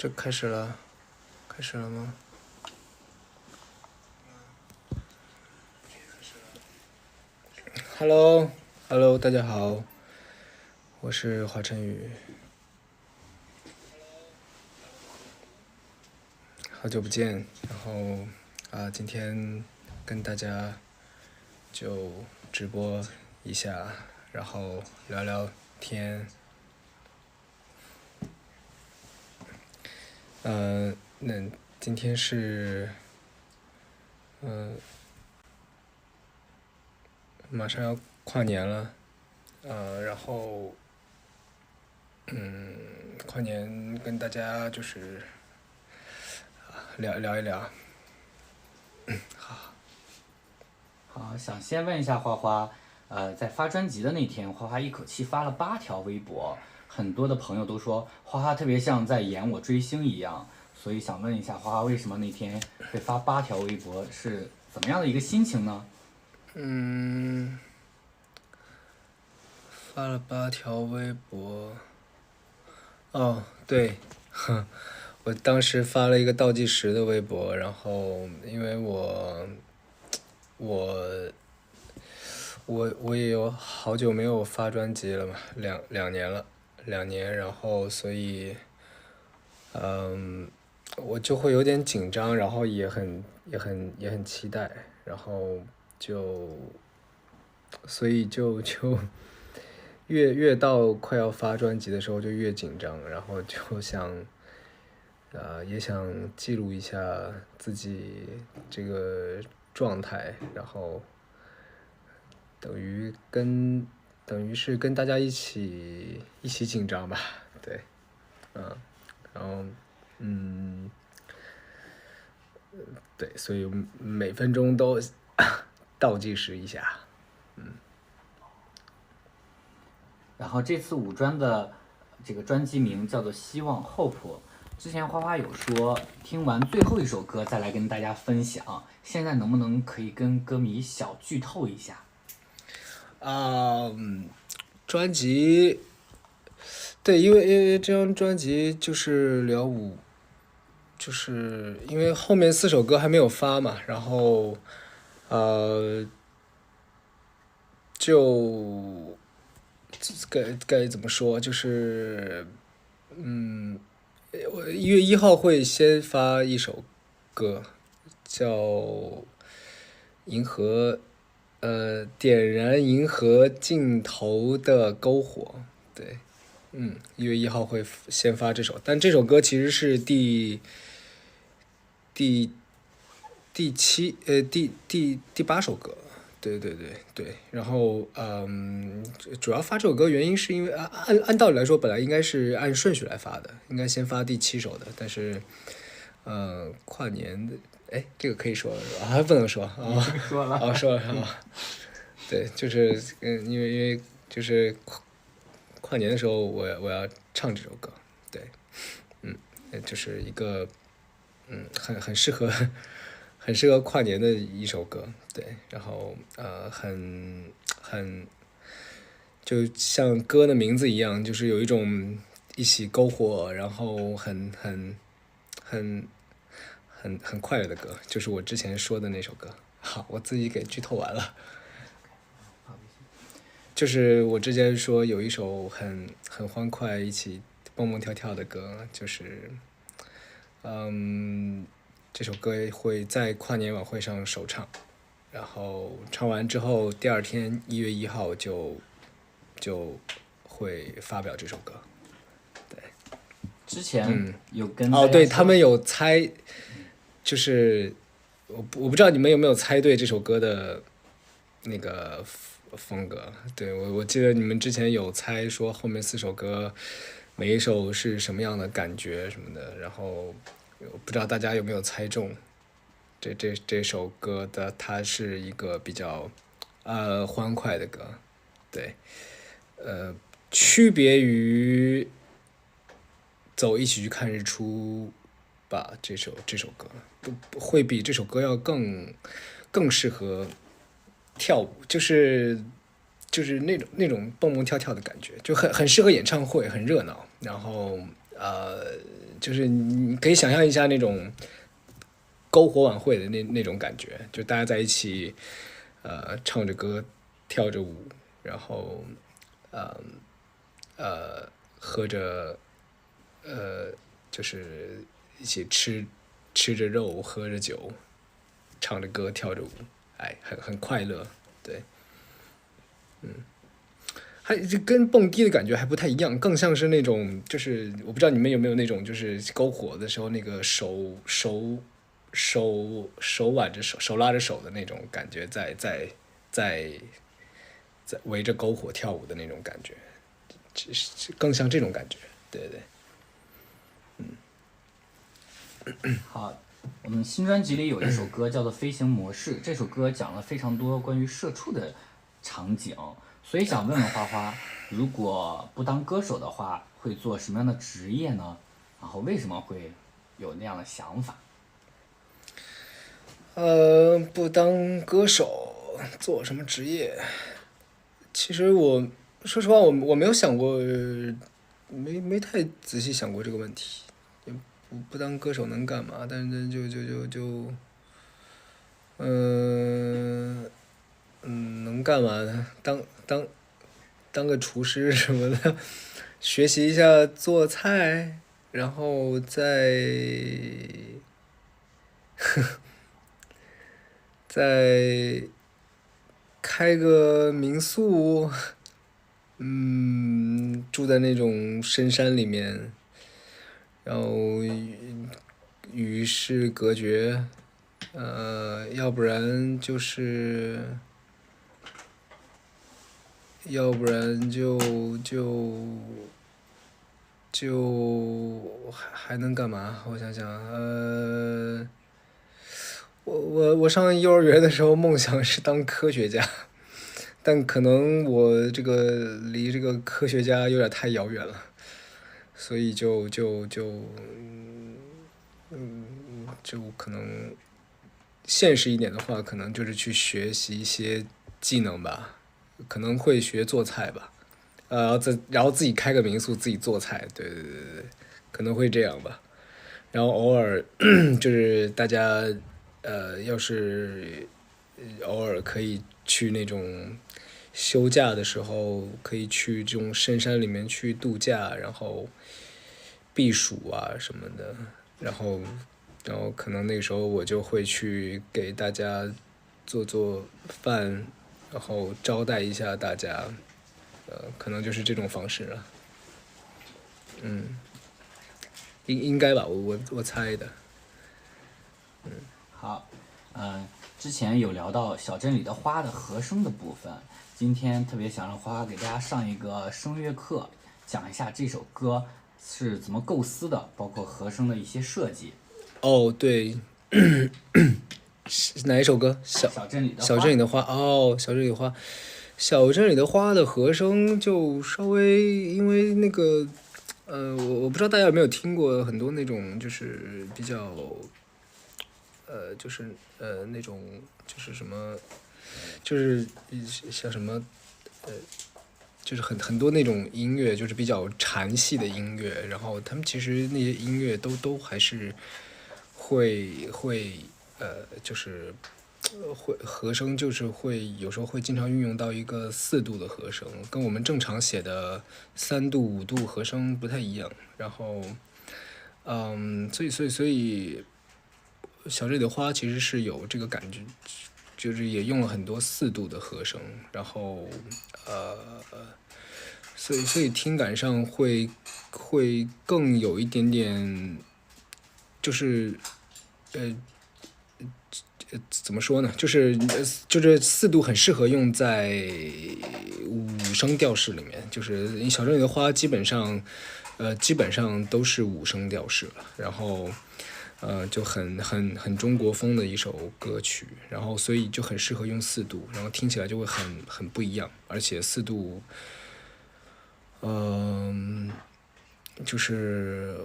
这开始了，开始了吗？Hello，大家好，我是华晨宇，好久不见。然后今天跟大家就直播一下，然后聊聊天。那今天是马上要跨年了，然后跨年跟大家就是聊一聊。好，想先问一下花花，在发专辑的那天，花花一口气发了8条微博，很多的朋友都说花花特别像在演我追星一样，所以想问一下花花，为什么那天会发8条微博，是怎么样的一个心情呢？发了8条微博。哦，对，我当时发了一个倒计时的微博，然后因为我我也有好久没有发专辑了嘛，两年了，然后所以我就会有点紧张，然后也很期待，然后就所以就越到快要发专辑的时候就越紧张，然后就想也想记录一下自己这个状态，然后等于是跟大家一起紧张吧，对，然后对，所以每分钟都倒计时一下。然后这次5专的这个专辑名叫做《希望 Hope》，之前花花有说听完最后一首歌再来跟大家分享，现在能不能可以跟歌迷小剧透一下？专辑，对，因为这张专辑就是就是因为后面4首歌还没有发嘛，然后就该怎么说，就是我1月1号会先发一首歌，叫《银河》，点燃银河尽头的篝火。对，1月1号会先发这首，但这首歌其实是第第8首歌。对，然后主要发这首歌原因是因为按道理来说，本来应该是按顺序来发的，应该先发第7首的，但是跨年的，哎，这个可以说还不能说啊？说了，哦，说了啊，对，就是因为就是跨年的时候我要唱这首歌，对，就是一个很适合跨年的一首歌，对，然后很就像歌的名字一样，就是有一种一起篝火，然后很很快乐的歌，就是我之前说的那首歌。好，我自己给剧透完了。就是我之前说有一首很欢快，一起蹦蹦跳跳的歌，就是这首歌会在跨年晚会上首唱，然后唱完之后，第2天1月1号就会发表这首歌。之前有跟大哦，家说对，他们有猜，就是我不知道你们有没有猜对这首歌的那个风格。对，我记得你们之前有猜说后面4首歌每一首是什么样的感觉什么的，然后我不知道大家有没有猜中这首歌的，它是一个比较欢快的歌，对，区别于走一起去看日出吧，这首歌不会比这首歌要更适合跳舞，就是那种蹦蹦跳跳的感觉，就很适合演唱会，很热闹。然后就是你可以想象一下那种篝火晚会的那种感觉，就大家在一起，唱着歌，跳着舞，然后，喝着，就是一起吃着肉，喝着酒，唱着歌，跳着舞，哎，很快乐，对，还就跟蹦迪的感觉还不太一样，更像是那种，就是我不知道你们有没有那种，就是篝火的时候那个手挽着手拉着手的那种感觉，在围着篝火跳舞的那种感觉，更像这种感觉，对对。好，我们新专辑里有一首歌叫做《飞行模式》，这首歌讲了非常多关于社畜的场景，所以想问问花花，如果不当歌手的话，会做什么样的职业呢？然后为什么会有那样的想法？不当歌手做什么职业？其实我说实话，我没有想过，没太仔细想过这个问题。也不当歌手能干嘛？但是能干嘛呢？当个厨师什么的，学习一下做菜，然后再开个民宿，住在那种深山里面，然后与世隔绝，要不然就是，要不然就还能干嘛？我想想，我上幼儿园的时候梦想是当科学家，但可能我这个离这个科学家有点太遥远了，所以就可能现实一点的话，可能就是去学习一些技能吧，可能会学做菜吧，然后自己开个民宿，自己做菜，对对对对，可能会这样吧。然后偶尔就是大家要是偶尔可以去那种休假的时候，可以去这种深山里面去度假，然后避暑啊什么的，然后可能那个时候我就会去给大家做饭，然后招待一下大家，可能就是这种方式了，应该吧，我猜的。好，之前有聊到小镇里的花的和声的部分，今天特别想让花花给大家上一个声乐课，讲一下这首歌是怎么构思的，包括和声的一些设计。哦，对，是哪一首歌？小镇里的花。小镇里的花。哦，小镇里的花，小镇里的花的和声就稍微因为那个，我不知道大家有没有听过很多那种就是比较，就是那种就是什么，就是像什么，就是很多那种音乐，就是比较禅系的音乐，然后他们其实那些音乐都还是会就是会和声就是会有时候会经常运用到一个4度的和声，跟我们正常写的3度5度和声不太一样。然后，所以小这里的花其实是有这个感觉，就是也用了很多4度的和声，然后呃，所以听感上会更有一点点，就是怎么说呢？就是4度很适合用在5声调式里面，就是小镇里的花基本上都是5声调式了，然后就很中国风的一首歌曲，然后所以就很适合用4度，然后听起来就会很不一样，而且4度，就是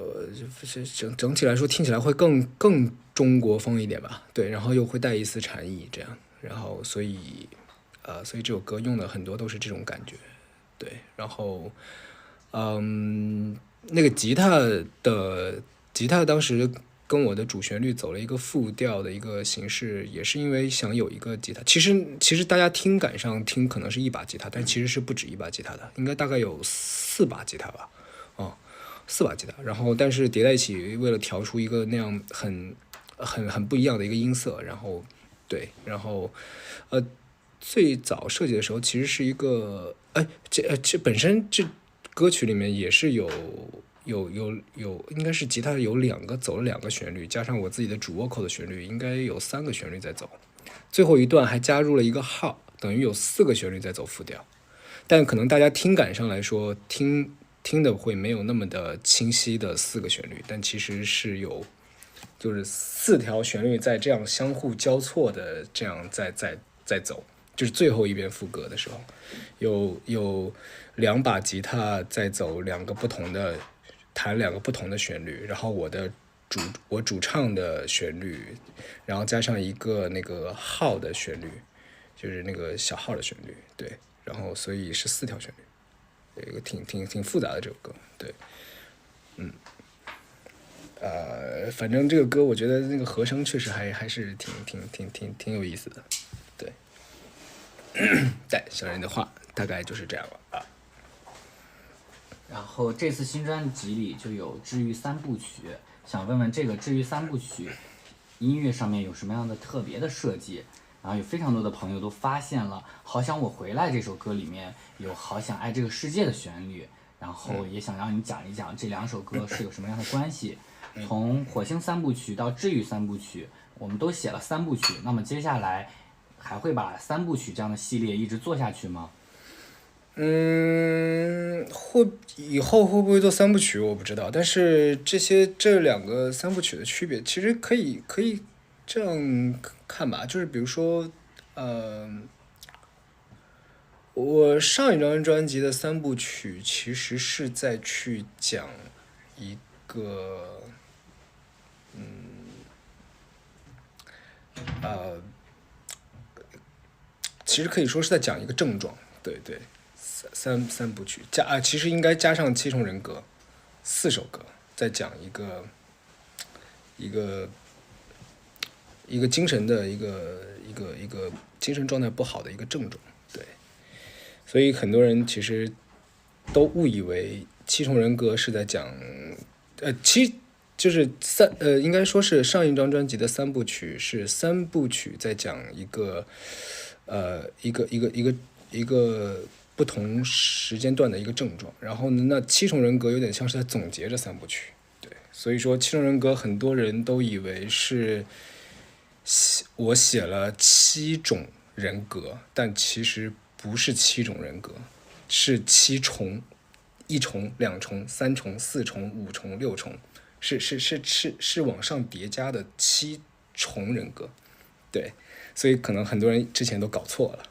整体来说听起来会更中国风一点吧，对，然后又会带一丝禅意这样，然后所以这首歌用的很多都是这种感觉，对，然后那个吉他当时跟我的主旋律走了一个复调的一个形式，也是因为想有一个吉他。其实大家听感上听可能是一把吉他，但其实是不止一把吉他的，应该大概有4把吉他吧，哦，4把吉他。然后但是叠在一起，为了调出一个那样很不一样的一个音色，然后对，然后最早设计的时候其实是一个，这本身这歌曲里面也是有，应该是吉他有走了2个旋律，加上我自己的主 vocal 的旋律，应该有3个旋律在走，最后一段还加入了一个号，等于有4个旋律在走复调，但可能大家听感上来说，听的会没有那么的清晰的4个旋律，但其实是有，就是4条旋律在这样相互交错的这样在走。就是最后一遍副歌的时候，有2把吉他在走弹2个不同的旋律，然后我主唱的旋律，然后加上一个那个号的旋律，就是那个小号的旋律，对，然后所以是4条旋律，一个挺复杂的这首歌，对，反正这个歌我觉得那个和声确实还是挺有意思的，对。对，小人的话大概就是这样了啊。然后这次新专辑里就有治愈3部曲，想问问这个治愈3部曲音乐上面有什么样的特别的设计？然后有非常多的朋友都发现了《好想我回来》这首歌里面有好想爱这个世界的旋律，然后也想让你讲一讲这2首歌是有什么样的关系。从火星3部曲到治愈3部曲，我们都写了3部曲，那么接下来还会把3部曲这样的系列一直做下去吗？以后会不会做3部曲我不知道，但是这2个3部曲的区别，其实可以这样看吧，就是比如说，我上一张专辑的3部曲其实是在去讲一个，其实可以说是在讲一个症状，对对，三部曲其实应该加上7重人格，4首歌，在讲一个精神的一个精神状态不好的一个症状，对，所以很多人其实都误以为7重人格是在讲，就是应该说是上一张专辑的3部曲是3部曲在讲一个，一个不同时间段的一个症状，然后呢，那7重人格有点像是在总结这3部曲，对，所以说7重人格很多人都以为是我写了7种人格，但其实不是7种人格，是7重，1重、2重、3重、4重、5重、6重，是往上叠加的7重人格，对，所以可能很多人之前都搞错了，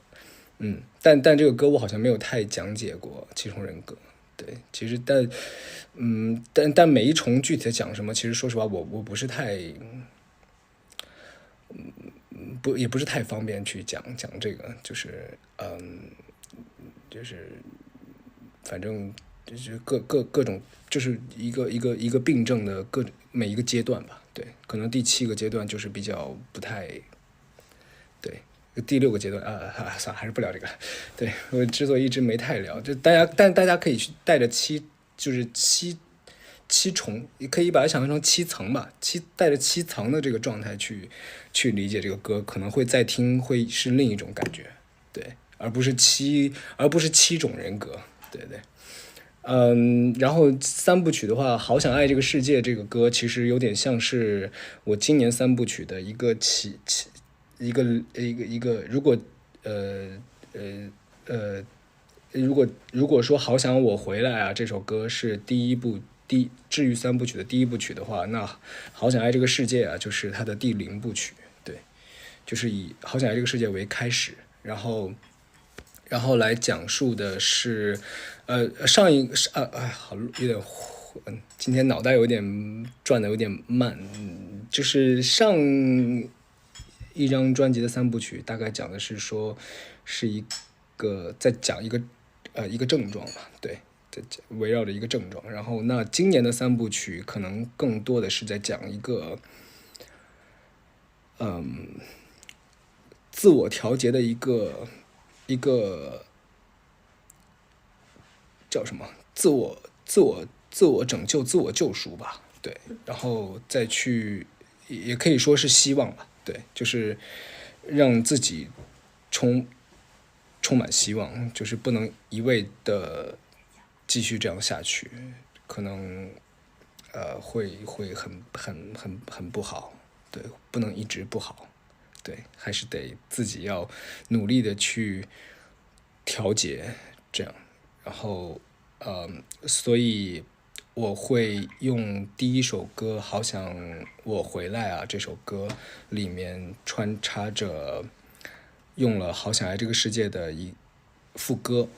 但这个歌我好像没有太讲解过7重人格，对，其实但每一重具体的讲什么，其实说实话我不是太，也不是太方便去讲这个，就是反正就是各种，就是一个病症的每一个阶段吧，对，可能第7个阶段就是比较不太，对，第6个阶段算了，还是不聊这个，对，我之所以一直没太聊，就大家可以去带着就是七重，也可以把它想象成7层吧，带着7层的这个状态去理解这个歌，可能会再听会是另一种感觉，对，而不是7种人格，对对。然后3部曲的话，好想爱这个世界这个歌，其实有点像是我今年3部曲的一个如果如果说好想我回来啊这首歌是治愈3部曲的第1部曲的话，那好想爱这个世界啊就是它的第0部曲，对，就是以好想爱这个世界为开始，然后来讲述的是，好有点，今天脑袋有点转的有点慢，就是上一张专辑的3部曲，大概讲的是说是一个在讲一个症状吧，对，围绕着一个症状。然后那今年的三部曲可能更多的是在讲一个自我调节的一个叫什么自我拯救、自我救赎吧，对，然后再去也可以说是希望吧，对，就是让自己充满希望，就是不能一味的继续这样下去，可能会很不好，对，不能一直不好，对，还是得自己要努力的去调节，这样，然后所以我会用第一首歌《好想我回来啊》这首歌里面穿插着用了《好想爱这个世界》的副歌，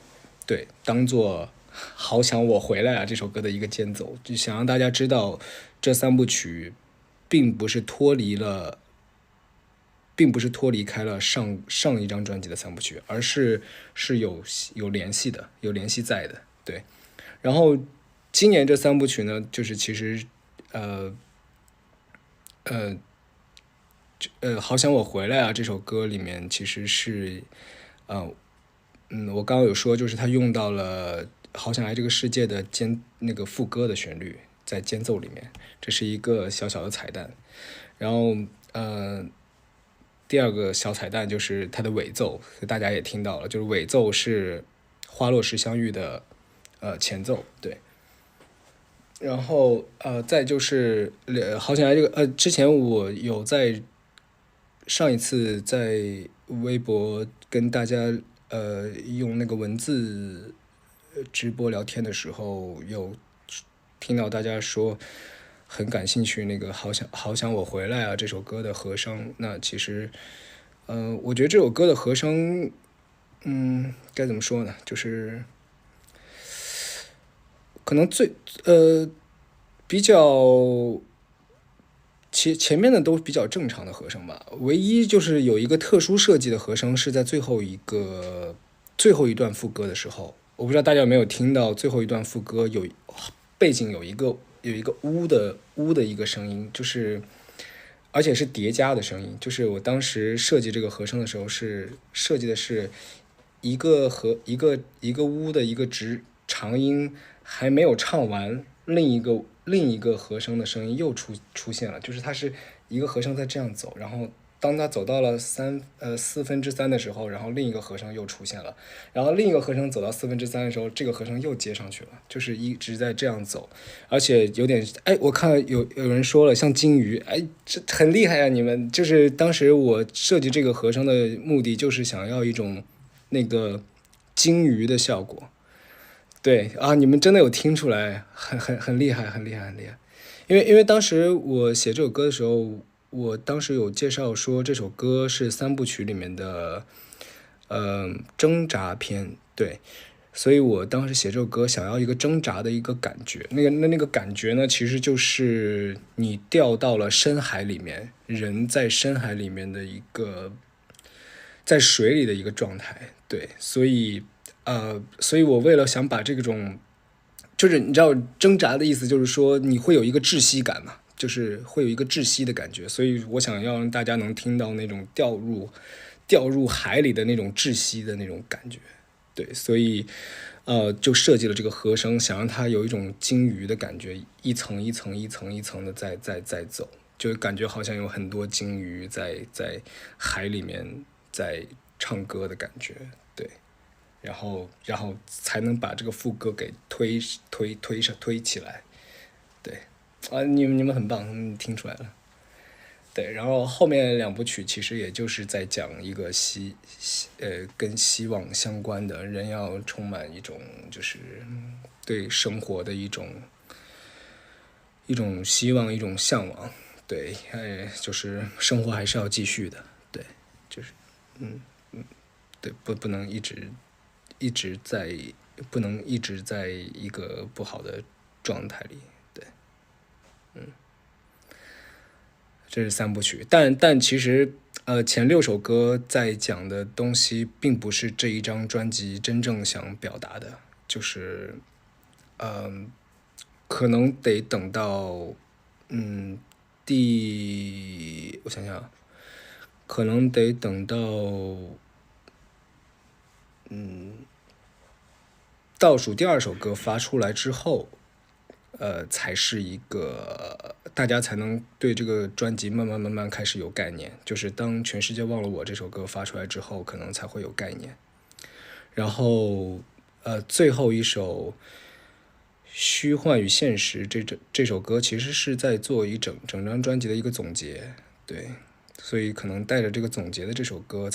对，当做《好想我回来啊》这首歌的一个间奏，就想让大家知道这三部曲并不是脱离开了上一张专辑的三部曲，而是有联系的，有联系在的，对。然后今年这三部曲呢，就是其实好想我回来啊这首歌里面其实是我刚刚有说，就是他用到了好想爱这个世界的那个副歌的旋律在间奏里面，这是一个小小的彩蛋。然后第二个小彩蛋就是它的尾奏，大家也听到了，就是尾奏是花落时相遇的前奏，对。然后再就是好想爱这个之前我有在上一次在微博跟大家用那个文字直播聊天的时候，有听到大家说很感兴趣那个好想我回来啊这首歌的和声。那其实我觉得这首歌的和声该怎么说呢，就是可能比较前面的都比较正常的和声吧，唯一就是有一个特殊设计的和声是在最后一段副歌的时候，我不知道大家有没有听到最后一段副歌背景有一个呜的一个声音，就是而且是叠加的声音，就是我当时设计这个和声的时候是设计的是一个呜的一个长音还没有唱完，另一个和声的声音又出现了，就是它是一个和声在这样走，然后当它走到了4/4的时候，然后另一个和声又出现了，然后另一个和声走到3/4的时候，这个和声又接上去了，就是一直在这样走，而且有点我看有人说了像金鱼，这很厉害啊！你们就是当时我设计这个和声的目的就是想要一种那个金鱼的效果。对啊，你们真的有听出来，很厉害，很厉害，很厉害。因为当时我写这首歌的时候，我当时有介绍说这首歌是三部曲里面的挣扎篇，对，所以我当时写这首歌想要一个挣扎的一个感觉，那个感觉呢，其实就是你掉到了深海里面，人在深海里面的一个在水里的一个状态，对，所以我为了想把这种，就是你知道挣扎的意思，就是说你会有一个窒息感嘛，就是会有一个窒息的感觉，所以我想要让大家能听到那种掉入海里的那种窒息的那种感觉，对，所以就设计了这个和声，想让它有一种鲸鱼的感觉，一层一层一层一层的在走，就感觉好像有很多鲸鱼在海里面在唱歌的感觉，对。然后才能把这个副歌给推起来，对，你们很棒，听出来了，对，然后后面两部曲其实也就是在讲一个跟希望相关的，人要充满一种就是对生活的一种希望，一种向往，对，就是生活还是要继续的，对，就是对，不能不能一直在一个不好的状态里，对，这是三部曲，但其实前6首歌在讲的东西并不是这一张专辑真正想表达的，就是可能得等到我想想，可能得等到倒数第2首歌发出来之后，才是一个大家才能对这个专辑慢慢开始有概念。就是当全世界忘了我这首歌发出来之后，可能才会有概念。然后最后一首虚幻与现实这首歌其实是在做整张专辑的一个总结，对，所以可能带着这个总结的这首歌，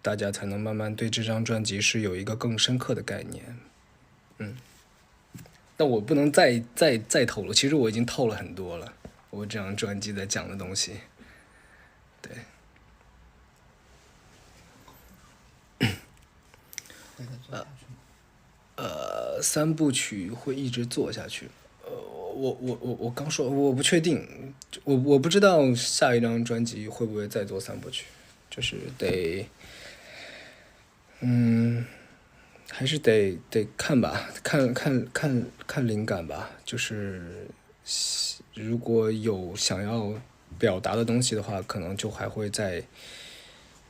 大家才能慢慢对这张专辑是有一个更深刻的概念。但我不能再透露，其实我已经透了很多了，我这张专辑在讲的东西，对。3部曲会一直做下去。我刚说我不确定，我不知道下一张专辑会不会再做3部曲，就是还是得看吧，看灵感吧。就是如果有想要表达的东西的话，可能就还会再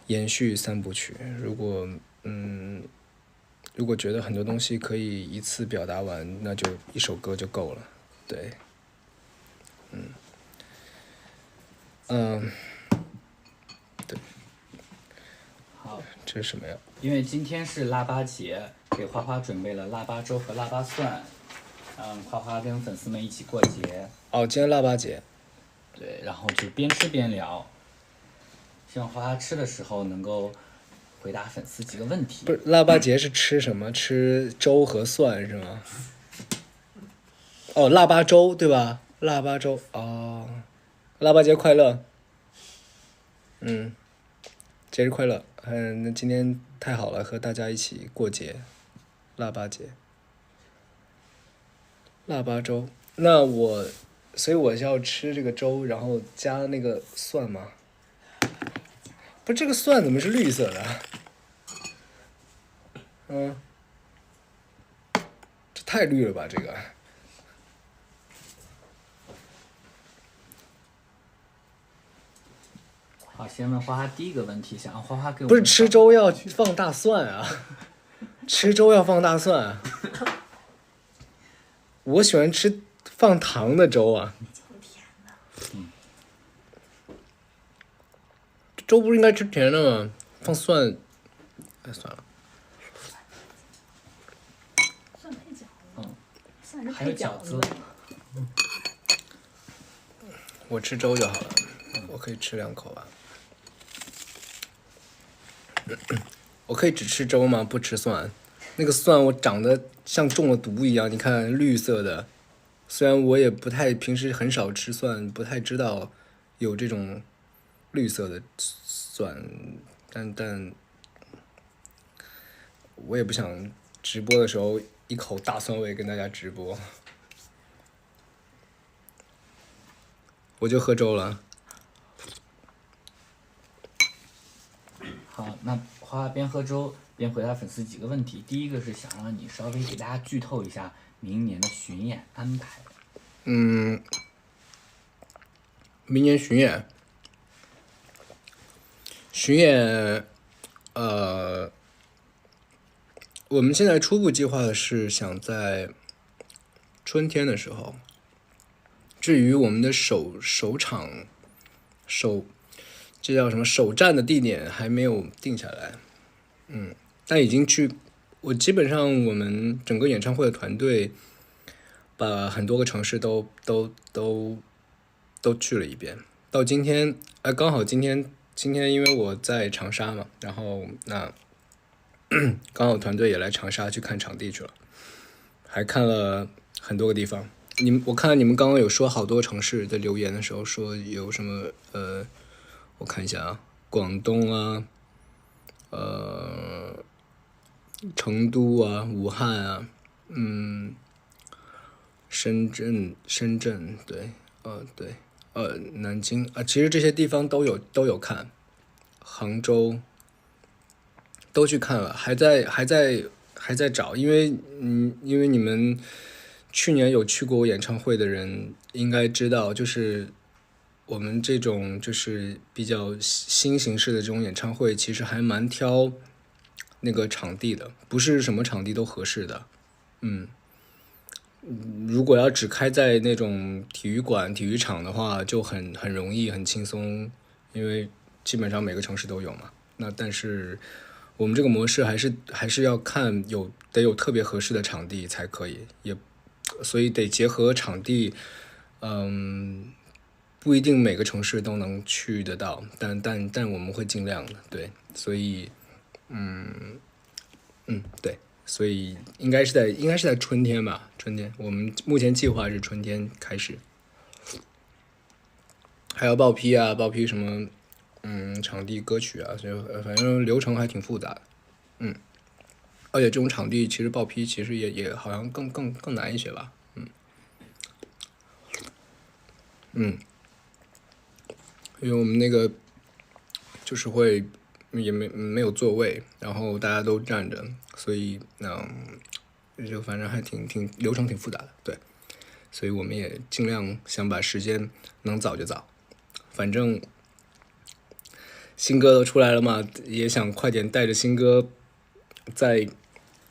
延续3部曲。如果觉得很多东西可以一次表达完，那就一首歌就够了。对，对。好，这是什么呀？因为今天是腊八节，给花花准备了腊八粥和腊八蒜，花花跟粉丝们一起过节。哦，今天腊八节。对，然后就边吃边聊，希望花花吃的时候能够回答粉丝几个问题。不是腊八节是吃什么？吃粥和蒜是吗？哦，腊八粥对吧？腊八粥哦，腊八节快乐。节日快乐。那今天太好了，和大家一起过节，腊八节。腊八粥，所以我要吃这个粥，然后加那个蒜吗？不是，这个蒜怎么是绿色的？这太绿了吧，这个。好，先问花花第一个问题，想让花花给我们不是吃粥要放大蒜啊，吃粥要放大蒜啊。我喜欢吃放糖的粥啊。粥不是应该吃甜的吗？放蒜，算了。蒜配饺子，蒜是还有配饺子。我吃粥就好了，我可以吃2口吧。我可以只吃粥吗？不吃蒜？那个蒜我长得像中了毒一样，你看绿色的。虽然我也平时很少吃蒜，不太知道有这种绿色的蒜，但我也不想直播的时候一口大蒜味跟大家直播，我就喝粥了。好，那花花边喝粥边回答粉丝几个问题。第一个是想让你稍微给大家剧透一下明年的巡演安排。明年巡演，我们现在初步计划的是想在春天的时候。至于我们的首场这叫什么首站的地点还没有定下来，但已经我基本上我们整个演唱会的团队把很多个城市都去了一遍。到今天，刚好今天因为我在长沙嘛，然后那刚好团队也来长沙去看场地去了，还看了很多个地方。我看你们刚刚有说好多城市的留言的时候，说有什么我看一下啊，广东啊，成都啊，武汉啊，深圳对，对，南京啊，其实这些地方都有看，杭州都去看了，还在找，因为你们去年有去过演唱会的人应该知道，就是我们这种就是比较新形式的这种演唱会，其实还蛮挑那个场地的，不是什么场地都合适的。如果要只开在那种体育馆、体育场的话，就很容易、很轻松，因为基本上每个城市都有嘛。那但是我们这个模式还是要看得有特别合适的场地才可以，所以得结合场地，不一定每个城市都能去得到，但我们会尽量的，对，所以对，所以应该是在春天吧，春天，我们目前计划是春天开始，还要报批啊，报批什么场地、歌曲啊，所以反正流程还挺复杂的，而且这种场地其实报批其实也好像更难一些吧，因为我们那个就是会也没有座位，然后大家都站着，所以就反正还挺流程挺复杂的，对，所以我们也尽量想把时间能早就早，反正新歌都出来了嘛，也想快点带着新歌在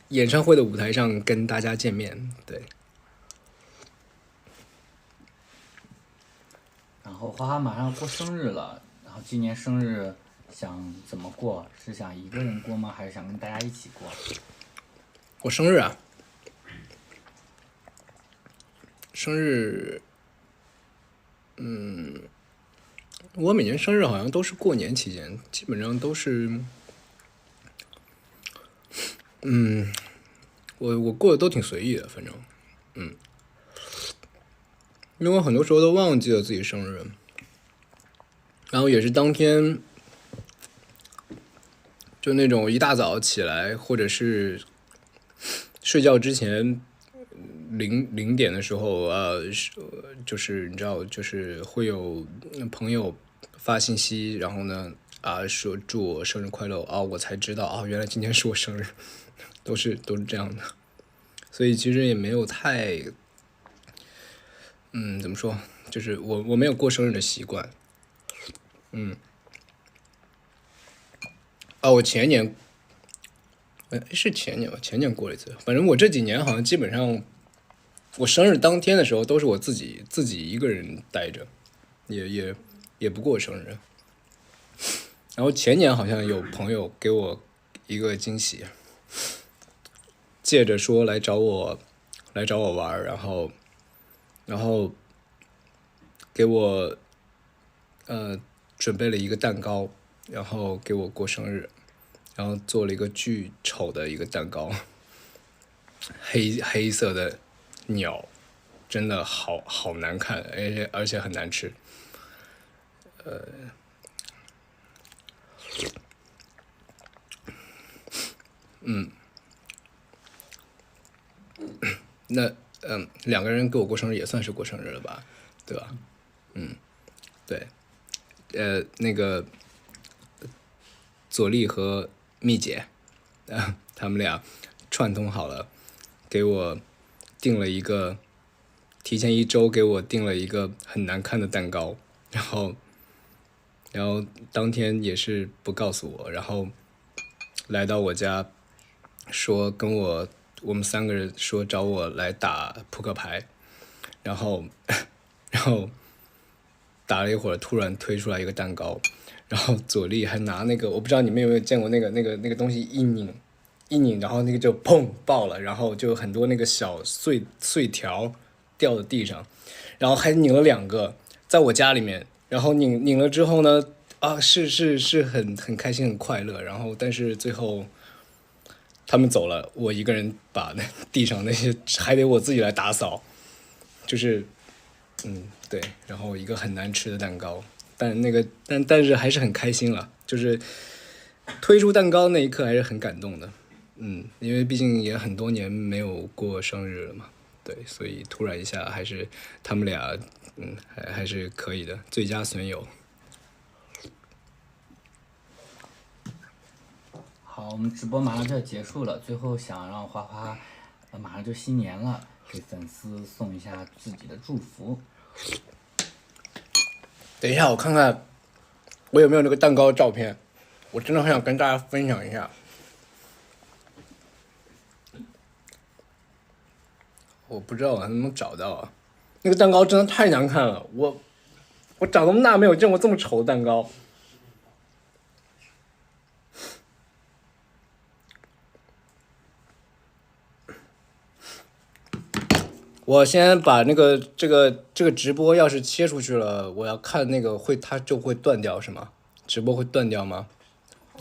演唱会的舞台上跟大家见面，对。然后花花马上要过生日了，然后今年生日想怎么过？是想一个人过吗？还是想跟大家一起过？我生日啊，生日，我每年生日好像都是过年期间，基本上都是，我过得都挺随意的，反正，因为我很多时候都忘记了自己生日，然后也是当天，就那种一大早起来，或者是睡觉之前零点的时候，就是你知道，就是会有朋友发信息，然后呢，说祝我生日快乐啊，我才知道原来今天是我生日，都是这样的，所以其实也没有太，怎么说，就是我没有过生日的习惯，我前年，是前年吧，前年过了一次，反正我这几年好像基本上。我生日当天的时候，都是我自己一个人待着，也不过生日。然后前年好像有朋友给我一个惊喜，借着说来找我玩，然后给我准备了一个蛋糕，然后给我过生日，然后做了一个巨丑的一个蛋糕，黑色的鸟，真的好难看，而且很难吃。那两个人给我过生日也算是过生日了吧，对吧？对，那个左丽和蜜姐，他们俩串通好了，给我订了一个，提前1周给我订了一个很难看的蛋糕，然后当天也是不告诉我，然后来到我家，说我们3个人说找我来打扑克牌，然后打了一会儿，突然推出来一个蛋糕，然后左丽还拿那个，我不知道你们有没有见过那个东西一拧，然后那个就砰爆了，然后就很多那个小碎条掉在地上，然后还拧了2个，在我家里面，然后拧了之后呢，是很开心很快乐，然后但是最后他们走了，我一个人把那地上那些还得我自己来打扫，就是对，然后一个很难吃的蛋糕，但是还是很开心了，就是推出蛋糕那一刻还是很感动的，因为毕竟也很多年没有过生日了嘛，对，所以突然一下还是他们俩，还是可以的，最佳损友。好，我们直播马上就要结束了，最后想让花花，马上就新年了，给粉丝送一下自己的祝福。等一下，我看看我有没有那个蛋糕照片，我真的很想跟大家分享一下。我不知道我能不能找到啊，那个蛋糕真的太难看了，我长这么大没有见过这么丑的蛋糕。我先把那个这个直播要是切出去了，我要看那个它就会断掉是吗？直播会断掉吗？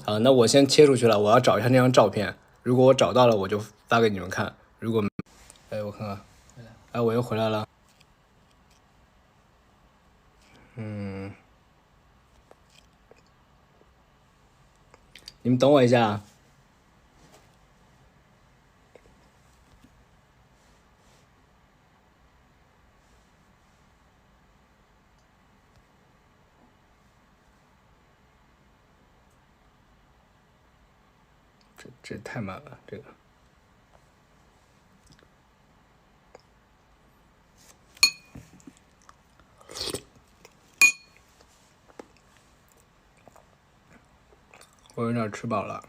好，那我先切出去了，我要找一下那张照片。如果我找到了，我就发给你们看。如果哎，我看看，哎，我又回来了。你们等我一下。这太慢了，这个。我有点吃饱了。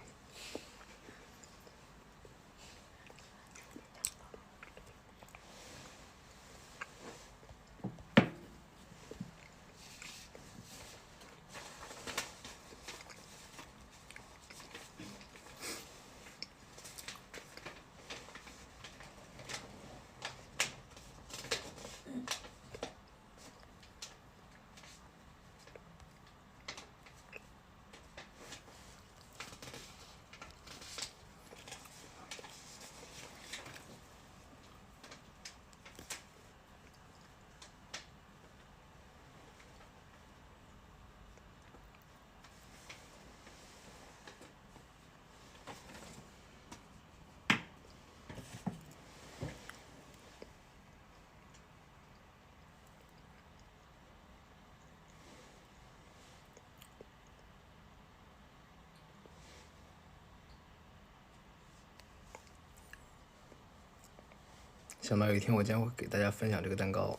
想到有一天我将会给大家分享这个蛋糕。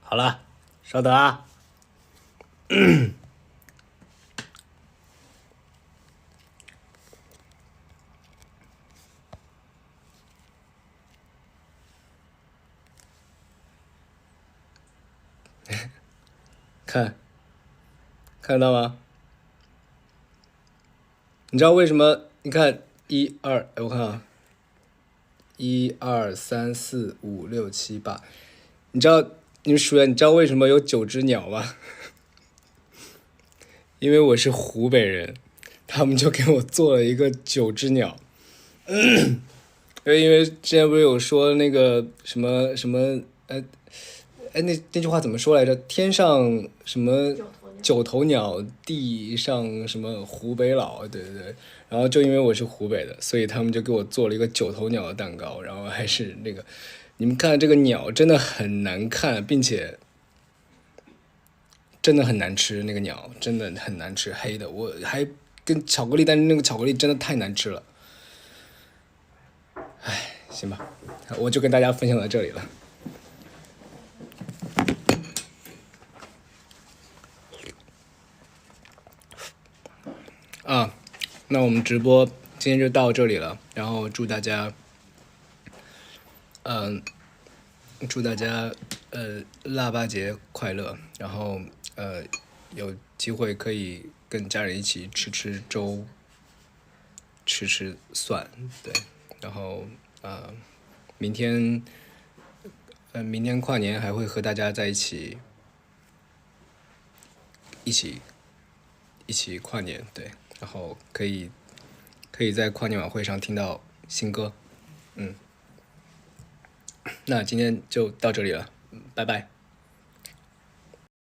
好了，稍等啊。看到吗？你知道为什么？你看我看啊，1、2、3、4、5、6、7、8，你知道你们数一下，你知道为什么有9只鸟吗？因为我是湖北人，他们就给我做了一个9只鸟。因为之前不是有说那个什么什么那句话怎么说来着？天上什么九头鸟，地上什么湖北佬，对对对。然后就因为我是湖北的，所以他们就给我做了一个9头鸟的蛋糕，然后还是那个，你们看这个鸟真的很难看，并且真的很难吃，那个鸟真的很难吃，黑的。我还跟巧克力，但是那个巧克力真的太难吃了。唉，行吧，我就跟大家分享到这里了。啊，那我们直播今天就到这里了，然后祝大家，祝大家腊八节快乐，然后有机会可以跟家人一起吃吃粥，吃吃蒜，对，然后明天跨年还会和大家在一起跨年，对，然后可以在跨年晚会上听到新歌，那今天就到这里了，拜拜。